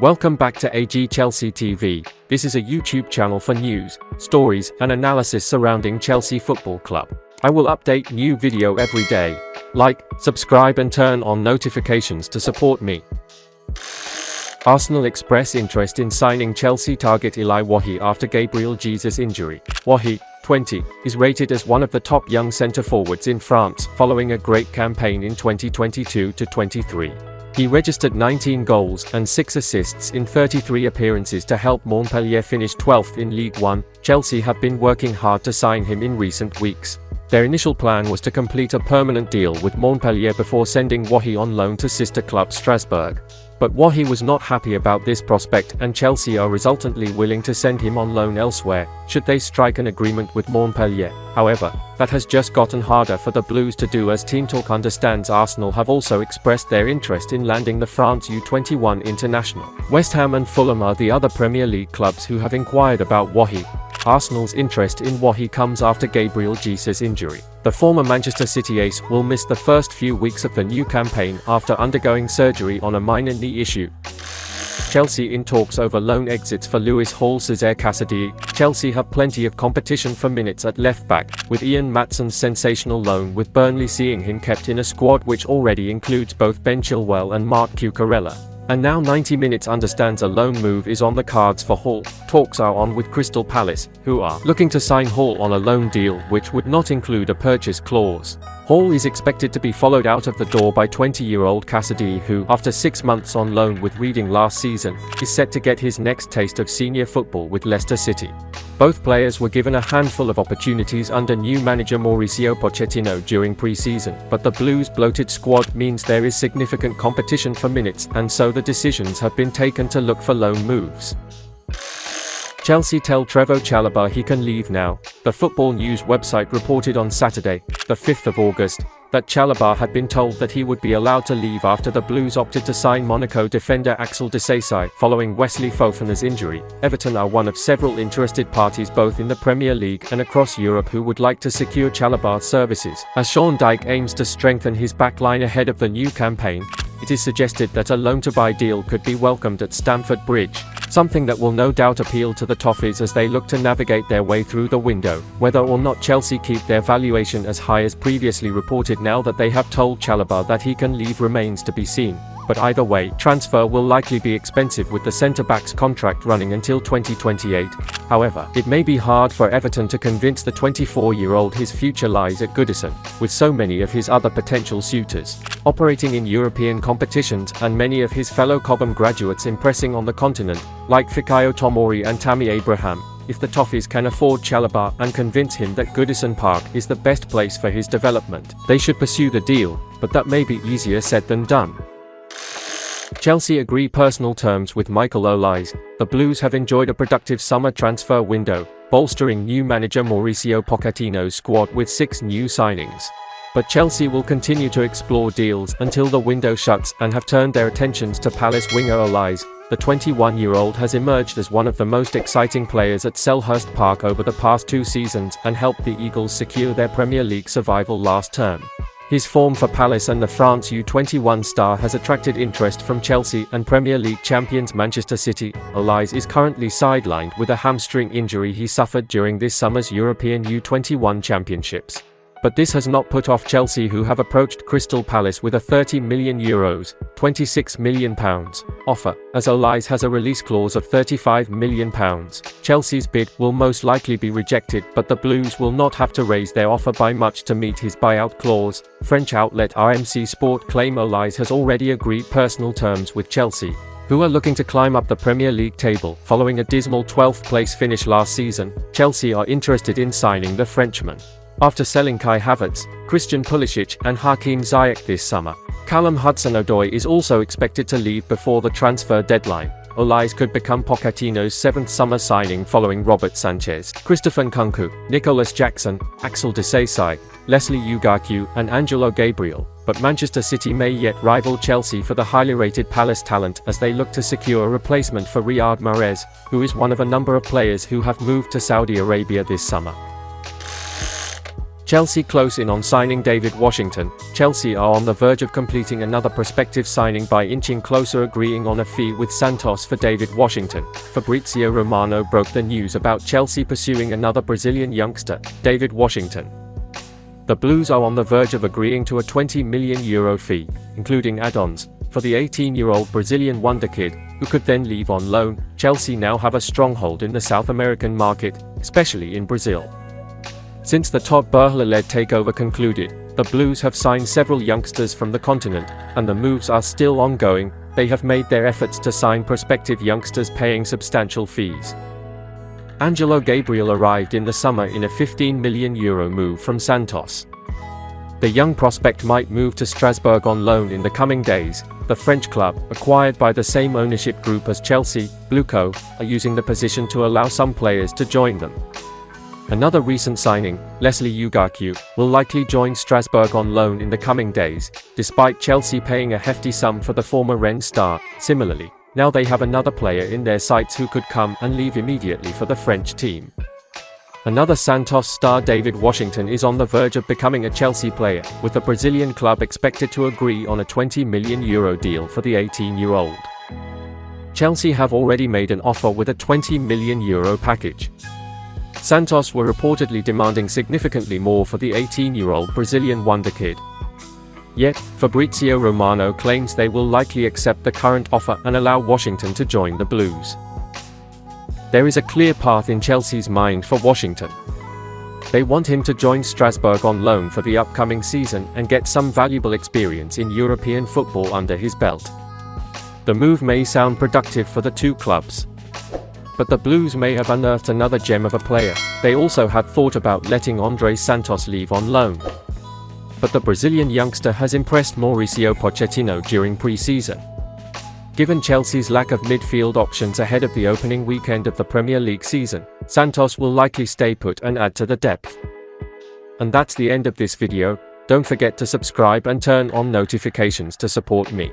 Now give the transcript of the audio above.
Welcome back to AG Chelsea TV. This is a YouTube channel for news, stories, and analysis surrounding Chelsea Football Club. I will update new video every day. Like, subscribe and turn on notifications to support me. Arsenal express interest in signing Chelsea target Eli Wahi after Gabriel Jesus' injury. Wahi, 20, is rated as one of the top young centre-forwards in France following a great campaign in 2022-23. He registered 19 goals and 6 assists in 33 appearances to help Montpellier finish 12th in Ligue 1. Chelsea have been working hard to sign him in recent weeks. Their initial plan was to complete a permanent deal with Montpellier before sending Wahi on loan to sister club Strasbourg. But Wahi was not happy about this prospect, and Chelsea are resultantly willing to send him on loan elsewhere, should they strike an agreement with Montpellier. However, that has just gotten harder for the Blues to do, as Team Talk understands Arsenal have also expressed their interest in landing the France U21 international. West Ham and Fulham are the other Premier League clubs who have inquired about Wahi. Arsenal's interest in Wahi comes after Gabriel Jesus' injury. The former Manchester City ace will miss the first few weeks of the new campaign after undergoing surgery on a minor knee issue. Chelsea in talks over loan exits for Lewis Hall. Cesare Casadei. Chelsea have plenty of competition for minutes at left-back, with Ian Maatsen's sensational loan with Burnley seeing him kept in a squad which already includes both Ben Chilwell and Marc Cucurella. And now 90 Minutes understands a loan move is on the cards for Hall. Talks are on with Crystal Palace, who are looking to sign Hall on a loan deal which would not include a purchase clause. Hall is expected to be followed out of the door by 20-year-old Casadei, who, after 6 months on loan with Reading last season, is set to get his next taste of senior football with Leicester City. Both players were given a handful of opportunities under new manager Mauricio Pochettino during pre-season, but the Blues' bloated squad means there is significant competition for minutes, and so the decisions have been taken to look for loan moves. Chelsea tell Trevoh Chalobah he can leave now. The Football News website reported on Saturday, the 5th of August, that Chalobah had been told that he would be allowed to leave after the Blues opted to sign Monaco defender Axel Disasi following Wesley Fofana's injury. Everton are one of several interested parties both in the Premier League and across Europe who would like to secure Chalobah's services. As Sean Dyche aims to strengthen his backline ahead of the new campaign, it is suggested that a loan-to-buy deal could be welcomed at Stamford Bridge, something that will no doubt appeal to the Toffees as they look to navigate their way through the window. Whether or not Chelsea keep their valuation as high as previously reported now that they have told Chalobah that he can leave remains to be seen. But either way, transfer will likely be expensive with the centre-back's contract running until 2028. However, it may be hard for Everton to convince the 24-year-old his future lies at Goodison, with so many of his other potential suitors operating in European competitions and many of his fellow Cobham graduates impressing on the continent, like Fikayo Tomori and Tammy Abraham. If the Toffees can afford Chalobah and convince him that Goodison Park is the best place for his development, they should pursue the deal, but that may be easier said than done. Chelsea agree personal terms with Michael Olise. The Blues have enjoyed a productive summer transfer window, bolstering new manager Mauricio Pochettino's squad with 6 new signings. But Chelsea will continue to explore deals until the window shuts and have turned their attentions to Palace winger Olise. The 21-year-old has emerged as one of the most exciting players at Selhurst Park over the past 2 seasons and helped the Eagles secure their Premier League survival last term. His form for Palace and the France U21 star has attracted interest from Chelsea and Premier League champions Manchester City. Olise is currently sidelined with a hamstring injury he suffered during this summer's European U21 Championships. But this has not put off Chelsea, who have approached Crystal Palace with a €30 million (£26 million) offer, as Olise has a release clause of £35 million. Chelsea's bid will most likely be rejected, but the Blues will not have to raise their offer by much to meet his buyout clause. French outlet RMC Sport claim Olise has already agreed personal terms with Chelsea, who are looking to climb up the Premier League table. Following a dismal 12th place finish last season, Chelsea are interested in signing the Frenchman. After selling Kai Havertz, Christian Pulisic and Hakeem Ziyech this summer, Callum Hudson-Odoi is also expected to leave before the transfer deadline. Olise could become Pochettino's 7th summer signing following Robert Sanchez, Christopher Nkunku, Nicolas Jackson, Axel Disasi, Leslie Ugartew and Angelo Gabriel. But Manchester City may yet rival Chelsea for the highly rated Palace talent as they look to secure a replacement for Riyad Mahrez, who is one of a number of players who have moved to Saudi Arabia this summer. Chelsea close in on signing David Washington. Chelsea are on the verge of completing another prospective signing by inching closer, agreeing on a fee with Santos for David Washington. Fabrizio Romano broke the news about Chelsea pursuing another Brazilian youngster, David Washington. The Blues are on the verge of agreeing to a €20 million fee, including add-ons, for the 18-year-old Brazilian wonderkid, who could then leave on loan. Chelsea now have a stronghold in the South American market, especially in Brazil. Since the Todd Boehly-led takeover concluded, the Blues have signed several youngsters from the continent, and the moves are still ongoing. They have made their efforts to sign prospective youngsters, paying substantial fees. Angelo Gabriel arrived in the summer in a €15 million move from Santos. The young prospect might move to Strasbourg on loan in the coming days. The French club, acquired by the same ownership group as Chelsea, Bluco, are using the position to allow some players to join them. Another recent signing, Leslie Ugarcu, will likely join Strasbourg on loan in the coming days, despite Chelsea paying a hefty sum for the former Rennes star. Similarly, now they have another player in their sights who could come and leave immediately for the French team. Another Santos star, David Washington, is on the verge of becoming a Chelsea player, with the Brazilian club expected to agree on a €20 million deal for the 18-year-old. Chelsea have already made an offer with a €20 million package. Santos were reportedly demanding significantly more for the 18-year-old Brazilian wonderkid. Yet, Fabrizio Romano claims they will likely accept the current offer and allow Washington to join the Blues. There is a clear path in Chelsea's mind for Washington. They want him to join Strasbourg on loan for the upcoming season and get some valuable experience in European football under his belt. The move may sound productive for the two clubs, but the Blues may have unearthed another gem of a player. They also had thought about letting André Santos leave on loan, but the Brazilian youngster has impressed Mauricio Pochettino during pre-season. Given Chelsea's lack of midfield options ahead of the opening weekend of the Premier League season, Santos will likely stay put and add to the depth. And that's the end of this video. Don't forget to subscribe and turn on notifications to support me.